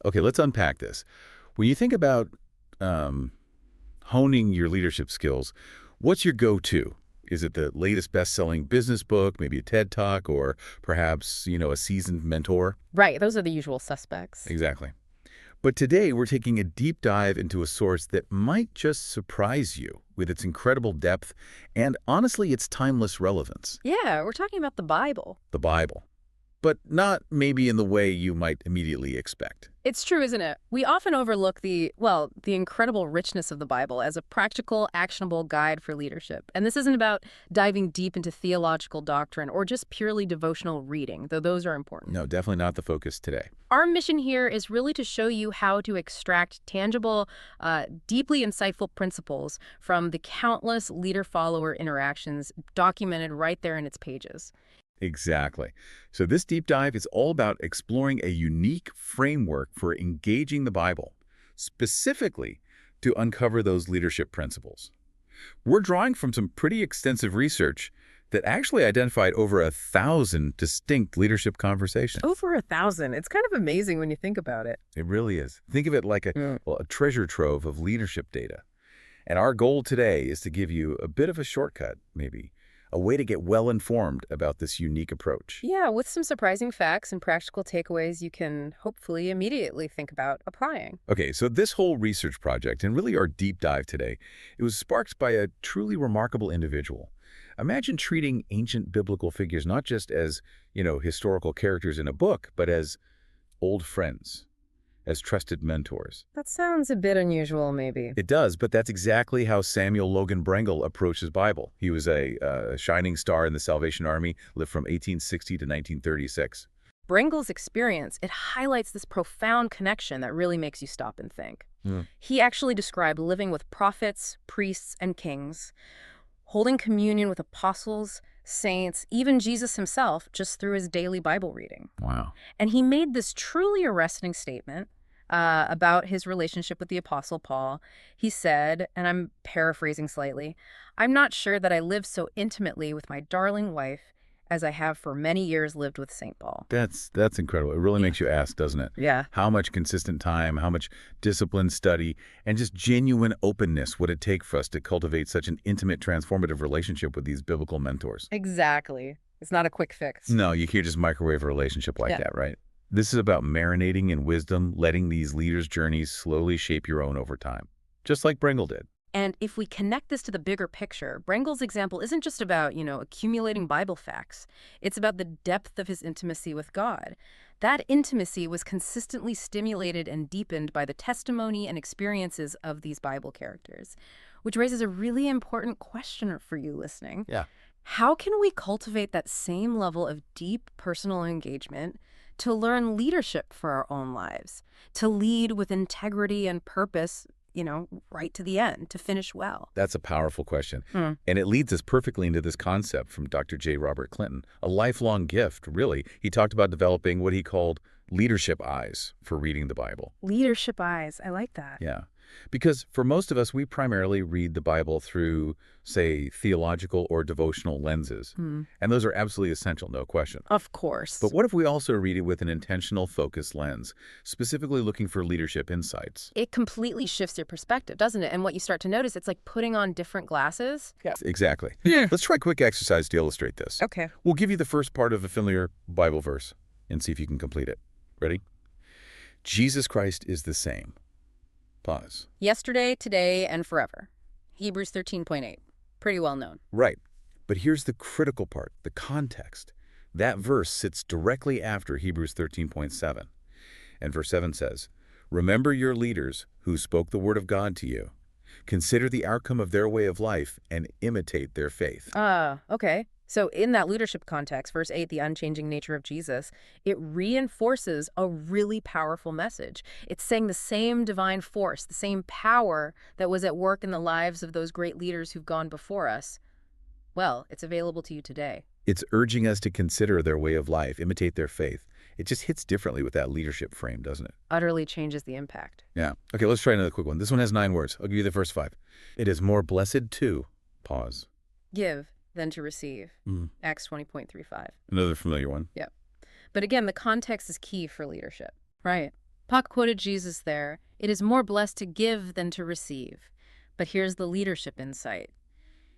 Okay, let's unpack this. When you think about um, honing your leadership skills, what's your go-to? Is it the latest best-selling business book, maybe a TED Talk, or perhaps, a seasoned mentor? Right, those are the usual suspects. Exactly. But today we're taking a deep dive into a source that might just surprise you with its incredible depth and, honestly, its timeless relevance, Yeah, we're talking about the Bible. the Bible. But not maybe in the way you might immediately expect. It's true, isn't it? We often overlook the incredible richness of the Bible as a practical, actionable guide for leadership. And this isn't about diving deep into theological doctrine or just purely devotional reading, though those are important. No, definitely not the focus today. Our mission here is really to show you how to extract tangible, deeply insightful principles from the countless leader-follower interactions documented right there in its pages. Exactly. So this deep dive is all about exploring a unique framework for engaging the Bible, specifically to uncover those leadership principles. We're drawing from some pretty extensive research that actually identified over 1,000 distinct leadership conversations. Over 1,000. It's kind of amazing when you think about it. It really is. Think of it like Yeah. a treasure trove of leadership data. And our goal today is to give you a bit of a shortcut, maybe, a way to get well-informed about this unique approach. Yeah, with some surprising facts and practical takeaways you can hopefully immediately think about applying. Okay, so this whole research project, and really our deep dive today, it was sparked by a truly remarkable individual. Imagine treating ancient biblical figures not just as, historical characters in a book, but as old friends, as trusted mentors. That sounds a bit unusual, maybe. It does, but that's exactly how Samuel Logan Brengle approached his Bible. He was a shining star in the Salvation Army, lived from 1860 to 1936. Brengle's experience, it highlights this profound connection that really makes you stop and think. Hmm. He actually described living with prophets, priests, and kings, holding communion with apostles, saints, even Jesus himself, just through his daily Bible reading. Wow. And he made this truly arresting statement about his relationship with the Apostle Paul. He said, and I'm paraphrasing slightly, "I'm not sure that I live so intimately with my darling wife as I have for many years lived with St. Paul." That's incredible. It really makes you ask, doesn't it? Yeah. How much consistent time, how much disciplined study, and just genuine openness would it take for us to cultivate such an intimate, transformative relationship with these biblical mentors? Exactly. It's not a quick fix. No, you can't just microwave a relationship like Yeah. that, right? This is about marinating in wisdom, letting these leaders' journeys slowly shape your own over time, just like Brengle did. And if we connect this to the bigger picture, Brengle's example isn't just about, accumulating Bible facts. It's about the depth of his intimacy with God. That intimacy was consistently stimulated and deepened by the testimony and experiences of these Bible characters, which raises a really important question for you listening. Yeah. How can we cultivate that same level of deep personal engagement to learn leadership for our own lives, to lead with integrity and purpose, right to the end, to finish well? That's a powerful question. Hmm. And it leads us perfectly into this concept from Dr. J. Robert Clinton, a lifelong gift, really. He talked about developing what he called leadership eyes for reading the Bible. Leadership eyes. I like that. Yeah. Because for most of us, we primarily read the Bible through, say, theological or devotional lenses. Hmm. And those are absolutely essential, no question. Of course. But what if we also read it with an intentional, focused lens, specifically looking for leadership insights? It completely shifts your perspective, doesn't it? And what you start to notice, it's like putting on different glasses. Yeah. Exactly. Yeah. Let's try a quick exercise to illustrate this. Okay. We'll give you the first part of a familiar Bible verse and see if you can complete it. Ready? Jesus Christ is the same. Pause. Yesterday, today, and forever. Hebrews 13.8. Pretty well known. Right. But here's the critical part, the context. That verse sits directly after Hebrews 13.7. And verse 7 says, "Remember your leaders who spoke the word of God to you. Consider the outcome of their way of life and imitate their faith." Okay. So in that leadership context, verse 8, the unchanging nature of Jesus, it reinforces a really powerful message. It's saying the same divine force, the same power that was at work in the lives of those great leaders who've gone before us, well, it's available to you today. It's urging us to consider their way of life, imitate their faith. It just hits differently with that leadership frame, doesn't it? Utterly changes the impact. Yeah. Okay, let's try another quick one. This one has 9 words. I'll give you the first 5. It is more blessed to, pause. Give than to receive. Mm. Acts 20.35. Another familiar one. But again, the context is key for leadership. Right. Pac quoted Jesus there, "It is more blessed to give than to receive." But here's the leadership insight.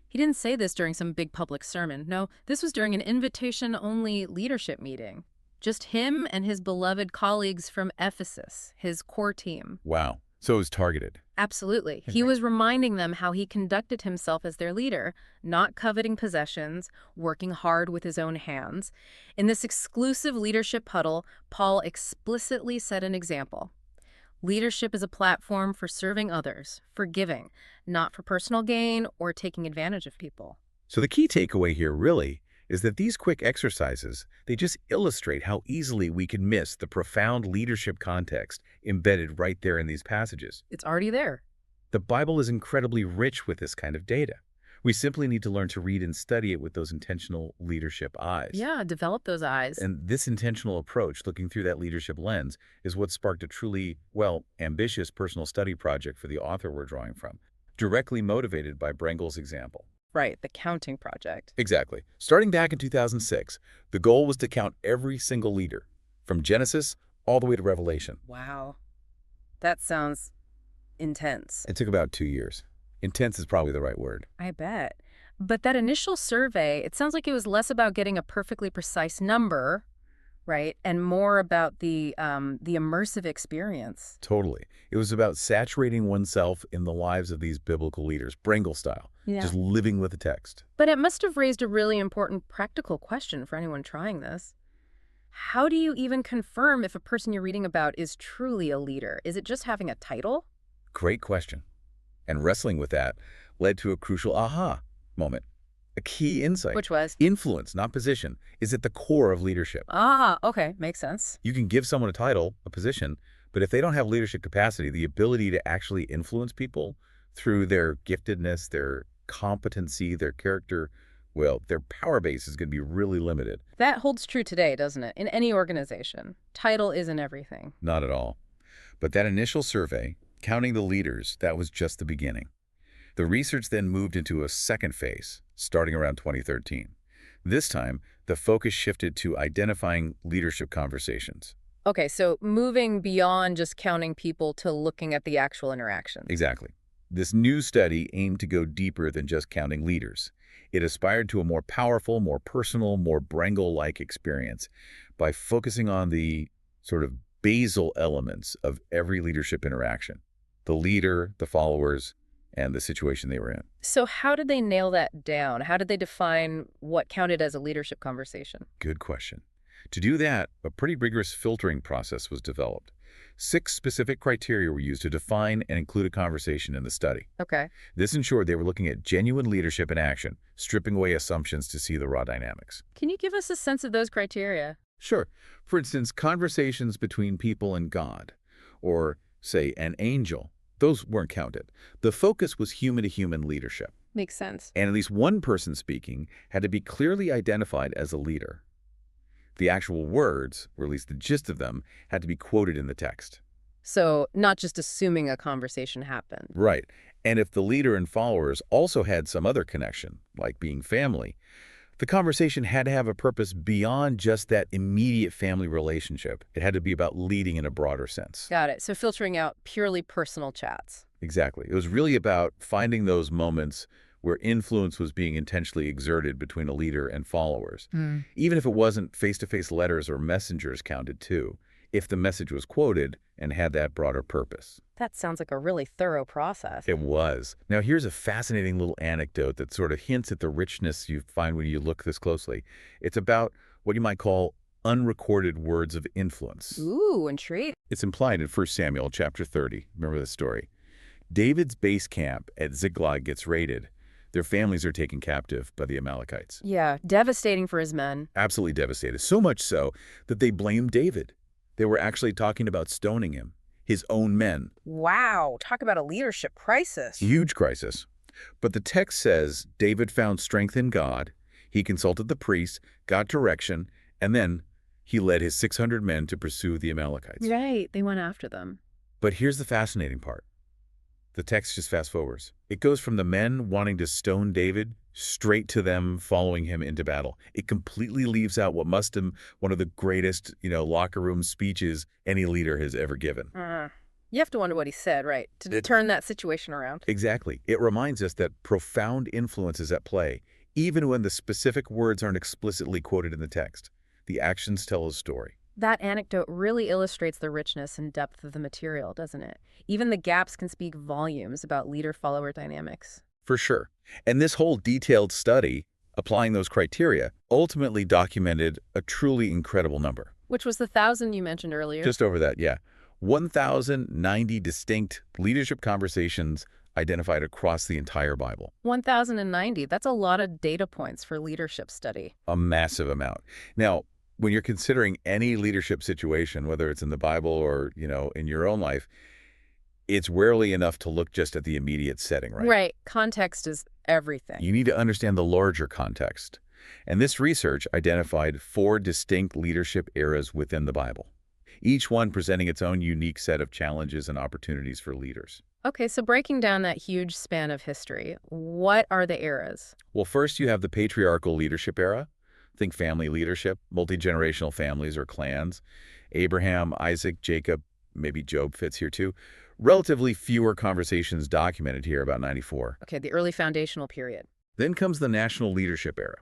He didn't say this during some big public sermon. No, this was during an invitation-only leadership meeting. Just him and his beloved colleagues from Ephesus, his core team. Wow. So it was targeted. Absolutely. He was reminding them how he conducted himself as their leader, not coveting possessions, working hard with his own hands. In this exclusive leadership huddle, Paul explicitly set an example. Leadership is a platform for serving others, for giving, not for personal gain or taking advantage of people. So the key takeaway here really is that these quick exercises, they just illustrate how easily we can miss the profound leadership context embedded right there in these passages. It's already there. The Bible is incredibly rich with this kind of data. We simply need to learn to read and study it with those intentional leadership eyes. Yeah, develop those eyes. And this intentional approach, looking through that leadership lens, is what sparked a truly, well, ambitious personal study project for the author we're drawing from, directly motivated by Brengle's example. Right, the counting project. Exactly. Starting back in 2006, the goal was to count every single leader, from Genesis all the way to Revelation. Wow. That sounds intense. It took about 2 years. Intense is probably the right word. I bet. But that initial survey, it sounds like it was less about getting a perfectly precise number, right, and more about the immersive experience. Totally. It was about saturating oneself in the lives of these biblical leaders, Brengle style, just living with the text. But it must have raised a really important practical question for anyone trying this. How do you even confirm if a person you're reading about is truly a leader? Is it just having a title? Great question. And wrestling with that led to a crucial aha moment, a key insight. Which was? Influence, not position, is at the core of leadership. Ah, okay, makes sense. You can give someone a title, a position, but if they don't have leadership capacity, the ability to actually influence people through their giftedness, their competency, their character, well, their power base is going to be really limited. That holds true today, doesn't it? In any organization. Title isn't everything. Not at all. But that initial survey, counting the leaders, that was just the beginning. The research then moved into a second phase, starting around 2013. This time, the focus shifted to identifying leadership conversations. Okay, so moving beyond just counting people to looking at the actual interactions. Exactly. This new study aimed to go deeper than just counting leaders. It aspired to a more powerful, more personal, more Brengle-like experience by focusing on the sort of basal elements of every leadership interaction: the leader, the followers, and the situation they were in. So how did they nail that down? How did they define what counted as a leadership conversation? Good question. To do that, a pretty rigorous filtering process was developed. 6 specific criteria were used to define and include a conversation in the study. Okay. This ensured they were looking at genuine leadership in action, stripping away assumptions to see the raw dynamics. Can you give us a sense of those criteria? Sure. For instance, conversations between people and God, or, say, an angel, those weren't counted. The focus was human-to-human leadership. Makes sense. And at least one person speaking had to be clearly identified as a leader. The actual words, or at least the gist of them, had to be quoted in the text. So not just assuming a conversation happened. Right. And if the leader and followers also had some other connection, like being family, the conversation had to have a purpose beyond just that immediate family relationship. It had to be about leading in a broader sense. Got it. So filtering out purely personal chats. Exactly. It was really about finding those moments where influence was being intentionally exerted between a leader and followers. Even if it wasn't face-to-face letters or messengers counted too, if the message was quoted and had that broader purpose. That sounds like a really thorough process. It was. Now here's a fascinating little anecdote that sort of hints at the richness you find when you look this closely. It's about what you might call unrecorded words of influence. Ooh, intriguing. It's implied in 1 Samuel chapter 30. Remember this story. David's base camp at Ziklag gets raided. Their families are taken captive by the Amalekites. Yeah, devastating for his men. Absolutely devastated. So much so that they blamed David. They were actually talking about stoning him, his own men. Wow, talk about a leadership crisis. Huge crisis. But the text says David found strength in God. He consulted the priests, got direction, and then he led his 600 men to pursue the Amalekites. Right, they went after them. But here's the fascinating part. The text just fast forwards. It goes from the men wanting to stone David straight to them following him into battle. It completely leaves out what must have been one of the greatest, locker room speeches any leader has ever given. You have to wonder what he said, right, to turn that situation around. Exactly. It reminds us that profound influence is at play, even when the specific words aren't explicitly quoted in the text. The actions tell a story. That anecdote really illustrates the richness and depth of the material, doesn't it? Even the gaps can speak volumes about leader-follower dynamics. For sure. And this whole detailed study, applying those criteria, ultimately documented a truly incredible number. Which was the 1,000 you mentioned earlier? Just over that, yeah. 1,090 distinct leadership conversations identified across the entire Bible. 1,090. That's a lot of data points for leadership study. A massive amount. Now, when you're considering any leadership situation, whether it's in the Bible or, in your own life, it's rarely enough to look just at the immediate setting, right? Right. Context is everything. You need to understand the larger context. And this research identified 4 distinct leadership eras within the Bible, each one presenting its own unique set of challenges and opportunities for leaders. Okay, so breaking down that huge span of history, what are the eras? Well, first you have the patriarchal leadership era. Think family leadership, multi-generational families or clans. Abraham, Isaac, Jacob, maybe Job fits here too. Relatively fewer conversations documented here, about 94. Okay, the early foundational period. Then comes the national leadership era.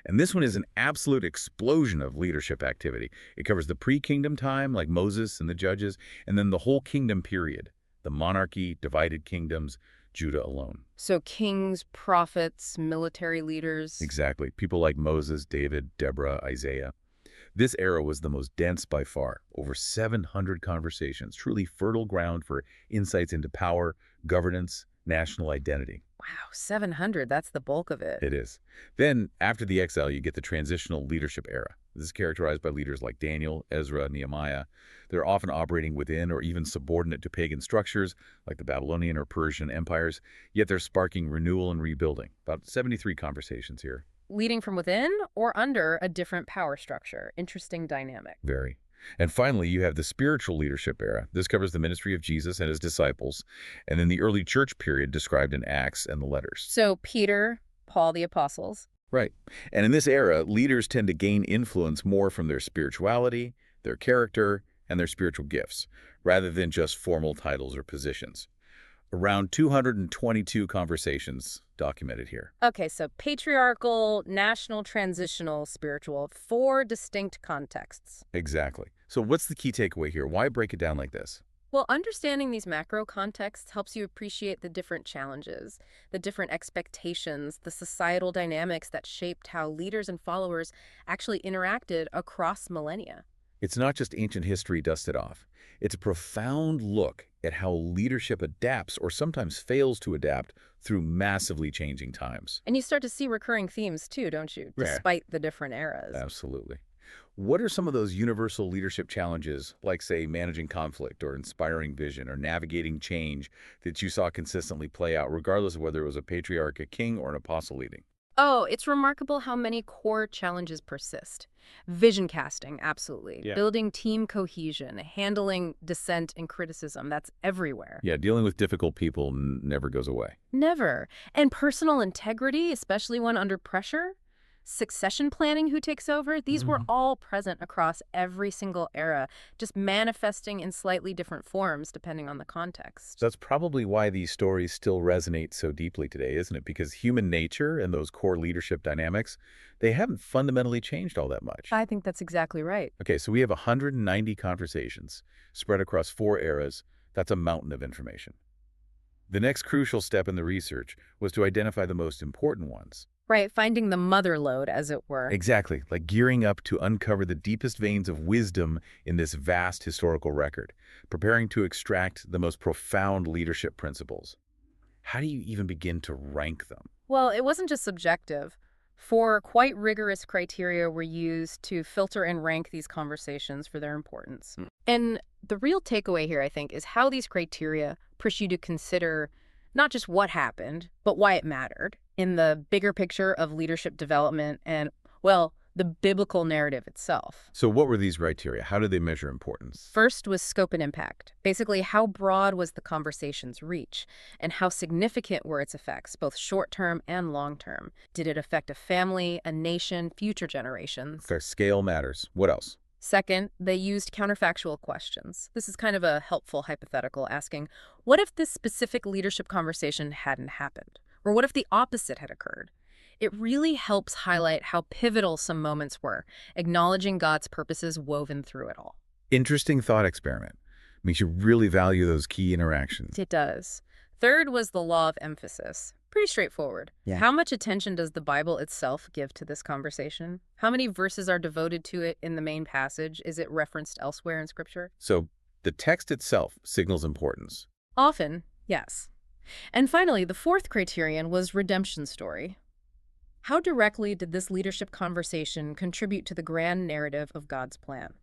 And this one is an absolute explosion of leadership activity. It covers the pre-kingdom time, like Moses and the judges, and then the whole kingdom period, the monarchy, divided kingdoms, Judah alone. So kings, prophets, military leaders. Exactly. People like Moses, David, Deborah, Isaiah. This era was the most dense by far. Over 700 conversations, truly fertile ground for insights into power, governance, national identity. Wow, 700, that's the bulk of it. It is. Then, after the exile, you get the transitional leadership era. This is characterized by leaders like Daniel, Ezra, Nehemiah. They're often operating within or even subordinate to pagan structures, like the Babylonian or Persian empires, yet they're sparking renewal and rebuilding. About 73 conversations here. Leading from within or under a different power structure. Interesting dynamic. Very. And finally, you have the spiritual leadership era. This covers the ministry of Jesus and his disciples, and then the early church period described in Acts and the letters. So Peter, Paul, the apostles. Right. And in this era, leaders tend to gain influence more from their spirituality, their character, and their spiritual gifts, rather than just formal titles or positions. Around 222 conversations documented here. Okay, so patriarchal, national, transitional, spiritual, 4 distinct contexts. Exactly. So what's the key takeaway here? Why break it down like this? Well, understanding these macro contexts helps you appreciate the different challenges, the different expectations, the societal dynamics that shaped how leaders and followers actually interacted across millennia. It's not just ancient history dusted off. It's a profound look at how leadership adapts or sometimes fails to adapt through massively changing times. And you start to see recurring themes too, don't you? Yeah. Despite the different eras. Absolutely. What are some of those universal leadership challenges, like, say, managing conflict or inspiring vision or navigating change, that you saw consistently play out, regardless of whether it was a patriarch, a king, or an apostle leading? Oh, it's remarkable how many core challenges persist. Vision casting, absolutely. Yeah. Building team cohesion, handling dissent and criticism, that's everywhere. Yeah, dealing with difficult people never goes away. Never. And personal integrity, especially when under pressure. Succession planning, who takes over, these were all present across every single era, just manifesting in slightly different forms depending on the context. That's probably why these stories still resonate so deeply today, isn't it? Because human nature and those core leadership dynamics, they haven't fundamentally changed all that much. I think that's exactly right. Okay, so we have 190 conversations spread across 4 eras. That's a mountain of information. The next crucial step in the research was to identify the most important ones. Right, finding the mother lode, as it were. Exactly, like gearing up to uncover the deepest veins of wisdom in this vast historical record, preparing to extract the most profound leadership principles. How do you even begin to rank them? Well, it wasn't just subjective. 4 quite rigorous criteria were used to filter and rank these conversations for their importance. And the real takeaway here, I think, is how these criteria push you to consider not just what happened, but why it mattered in the bigger picture of leadership development and, well, the biblical narrative itself. So what were these criteria? How did they measure importance? First was scope and impact. Basically, how broad was the conversation's reach, and how significant were its effects, both short-term and long-term? Did it affect a family, a nation, future generations? Fair scale matters. What else? Second, they used counterfactual questions. This is kind of a helpful hypothetical, asking, what if this specific leadership conversation hadn't happened? Or what if the opposite had occurred? It really helps highlight how pivotal some moments were, acknowledging God's purposes woven through it all. Interesting thought experiment. Makes you really value those key interactions. It does. Third was the law of emphasis. Pretty straightforward. Yeah. How much attention does the Bible itself give to this conversation? How many verses are devoted to it in the main passage? Is it referenced elsewhere in Scripture? So the text itself signals importance. Often, yes. And finally, the fourth criterion was redemption story. How directly did this leadership conversation contribute to the grand narrative of God's plan?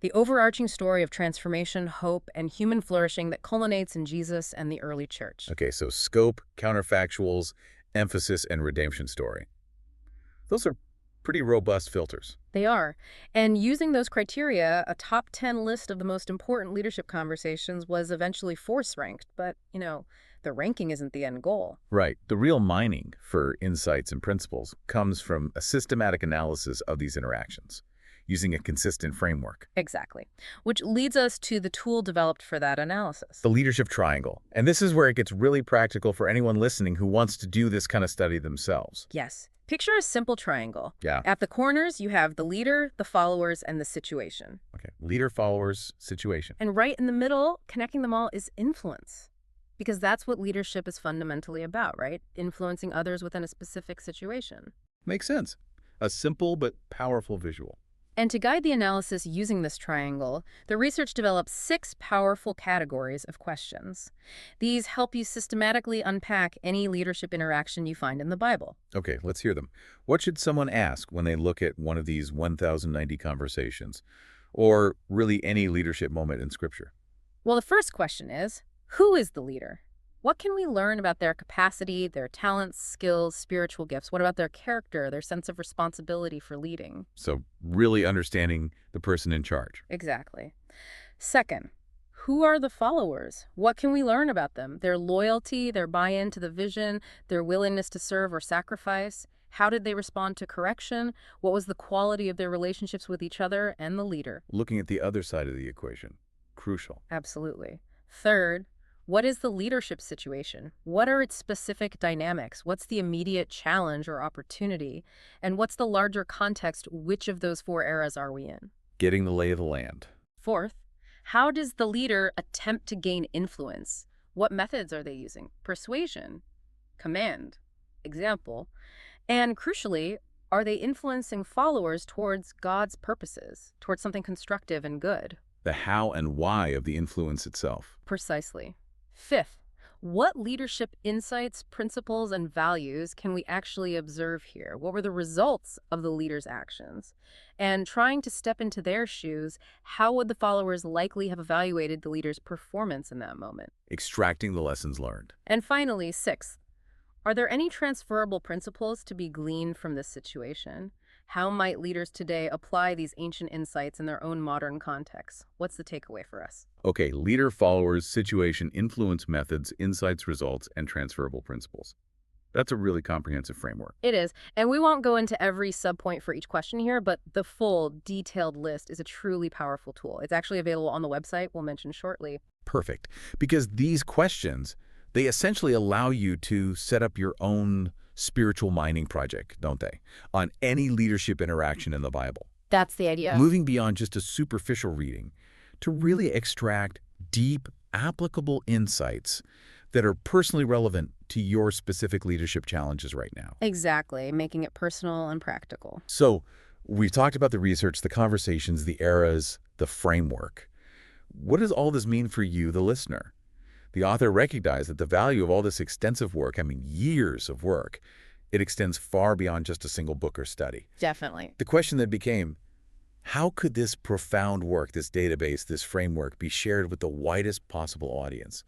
The overarching story of transformation, hope, and human flourishing that culminates in Jesus and the early church. Okay, so scope, counterfactuals, emphasis, and redemption story. Those are pretty robust filters. They are. And using those criteria, a top 10 list of the most important leadership conversations was eventually force-ranked. But, the ranking isn't the end goal. Right. The real mining for insights and principles comes from a systematic analysis of these interactions, using a consistent framework. Exactly. Which leads us to the tool developed for that analysis. The leadership triangle. And this is where it gets really practical for anyone listening who wants to do this kind of study themselves. Yes. Picture a simple triangle. Yeah. At the corners, you have the leader, the followers, and the situation. Okay. Leader, followers, situation. And right in the middle, connecting them all, is influence. Because that's what leadership is fundamentally about, right? Influencing others within a specific situation. Makes sense. A simple but powerful visual. And to guide the analysis using this triangle, the research developed 6 powerful categories of questions. These help you systematically unpack any leadership interaction you find in the Bible. Okay, let's hear them. What should someone ask when they look at one of these 1090 conversations, or really any leadership moment in Scripture? Well, the first question is, who is the leader? What can we learn about their capacity, their talents, skills, spiritual gifts? What about their character, their sense of responsibility for leading? So really understanding the person in charge. Exactly. Second, who are the followers? What can we learn about them? Their loyalty, their buy-in to the vision, their willingness to serve or sacrifice? How did they respond to correction? What was the quality of their relationships with each other and the leader? Looking at the other side of the equation. Crucial. Absolutely. Third, what is the leadership situation? What are its specific dynamics? What's the immediate challenge or opportunity? And what's the larger context? Which of those 4 eras are we in? Getting the lay of the land. Fourth, how does the leader attempt to gain influence? What methods are they using? Persuasion, command, example. And crucially, are they influencing followers towards God's purposes, towards something constructive and good? The how and why of the influence itself. Precisely. Fifth, what leadership insights, principles, and values can we actually observe here? What were the results of the leader's actions? And trying to step into their shoes, how would the followers likely have evaluated the leader's performance in that moment? Extracting the lessons learned. And finally, sixth, are there any transferable principles to be gleaned from this situation? How might leaders today apply these ancient insights in their own modern contexts? What's the takeaway for us? Okay, leader, followers, situation, influence methods, insights, results, and transferable principles. That's a really comprehensive framework. It is, and we won't go into every subpoint for each question here, but the full, detailed list is a truly powerful tool. It's actually available on the website we'll mention shortly. Perfect. Because these questions, they essentially allow you to set up your own spiritual mining project, don't they? On any leadership interaction in the Bible. That's the idea. Moving beyond just a superficial reading to really extract deep, applicable insights that are personally relevant to your specific leadership challenges right now. Exactly, making it personal and practical. So we've talked about the research, the conversations, the eras, the framework. What does all this mean for you, the listener? The author recognized that the value of all this extensive work, years of work, it extends far beyond just a single book or study. Definitely. The question then became, how could this profound work, this database, this framework be shared with the widest possible audience?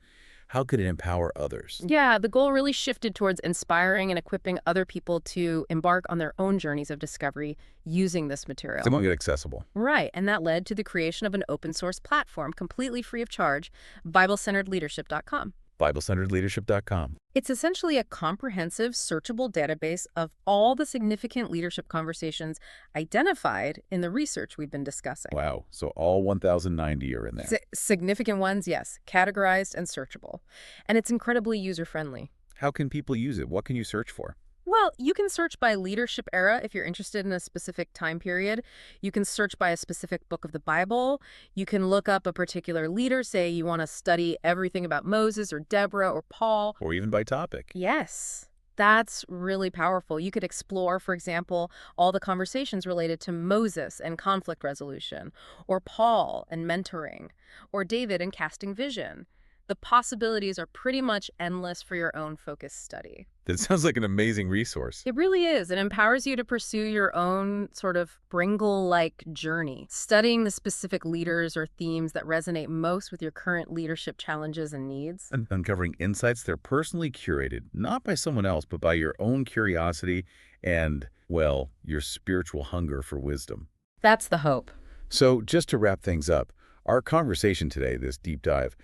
How could it empower others? Yeah, the goal really shifted towards inspiring and equipping other people to embark on their own journeys of discovery using this They material. want it accessible. Right, and that led to the creation of an open source platform completely free of charge, BibleCenteredLeadership.com. BibleCenteredLeadership.com. It's essentially a comprehensive, searchable database of all the significant leadership conversations identified in the research we've been discussing. Wow. So all 1,090 are in there. Significant ones, yes, categorized and searchable. And it's incredibly user-friendly. How can people use it? What can you search for? Well, you can search by leadership era if you're interested in a specific time period. You can search by a specific book of the Bible. You can look up a particular leader, say you want to study everything about Moses or Deborah or Paul. Or even by topic. Yes, that's really powerful. You could explore, for example, all the conversations related to Moses and conflict resolution, or Paul and mentoring, or David and casting vision. The possibilities are pretty much endless for your own focused study. That sounds like an amazing resource. It really is. It empowers you to pursue your own sort of Bringle-like journey, studying the specific leaders or themes that resonate most with your current leadership challenges and needs. And uncovering insights they're personally curated, not by someone else, but by your own curiosity and, well, your spiritual hunger for wisdom. That's the hope. So just to wrap things up, our conversation today, this deep dive,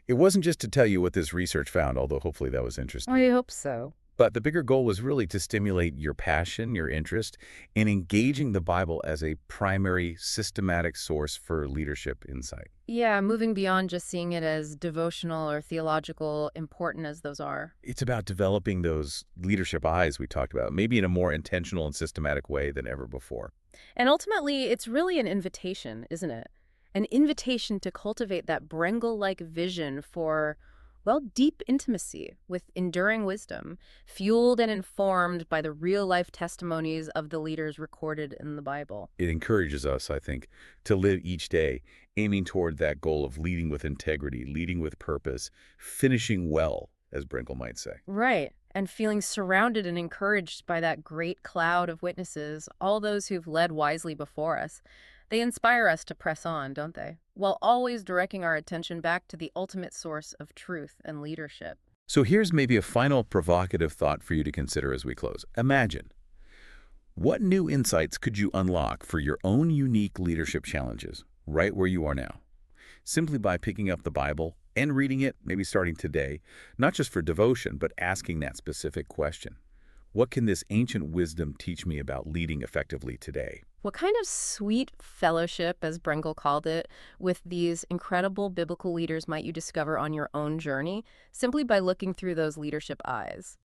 it wasn't just to tell you what this research found, although hopefully that was interesting. I hope so. But the bigger goal was really to stimulate your passion, your interest, in engaging the Bible as a primary systematic source for leadership insight. Yeah, moving beyond just seeing it as devotional or theological, important as those are. It's about developing those leadership eyes we talked about, maybe in a more intentional and systematic way than ever before. And ultimately, it's really an invitation, isn't it? An invitation to cultivate that Brengle-like vision for, well, deep intimacy with enduring wisdom, fueled and informed by the real-life testimonies of the leaders recorded in the Bible. It encourages us, I think, to live each day aiming toward that goal of leading with integrity, leading with purpose, finishing well, as Bringle might say. Right. And feeling surrounded and encouraged by that great cloud of witnesses, all those who've led wisely before us. They inspire us to press on, don't they? While always directing our attention back to the ultimate source of truth and leadership. So here's maybe a final provocative thought for you to consider as we close. Imagine, what new insights could you unlock for your own unique leadership challenges right where you are now? Simply by picking up the Bible and reading it, maybe starting today, not just for devotion, but asking that specific question. What can this ancient wisdom teach me about leading effectively today? What kind of sweet fellowship, as Brengle called it, with these incredible biblical leaders might you discover on your own journey simply by looking through those leadership eyes?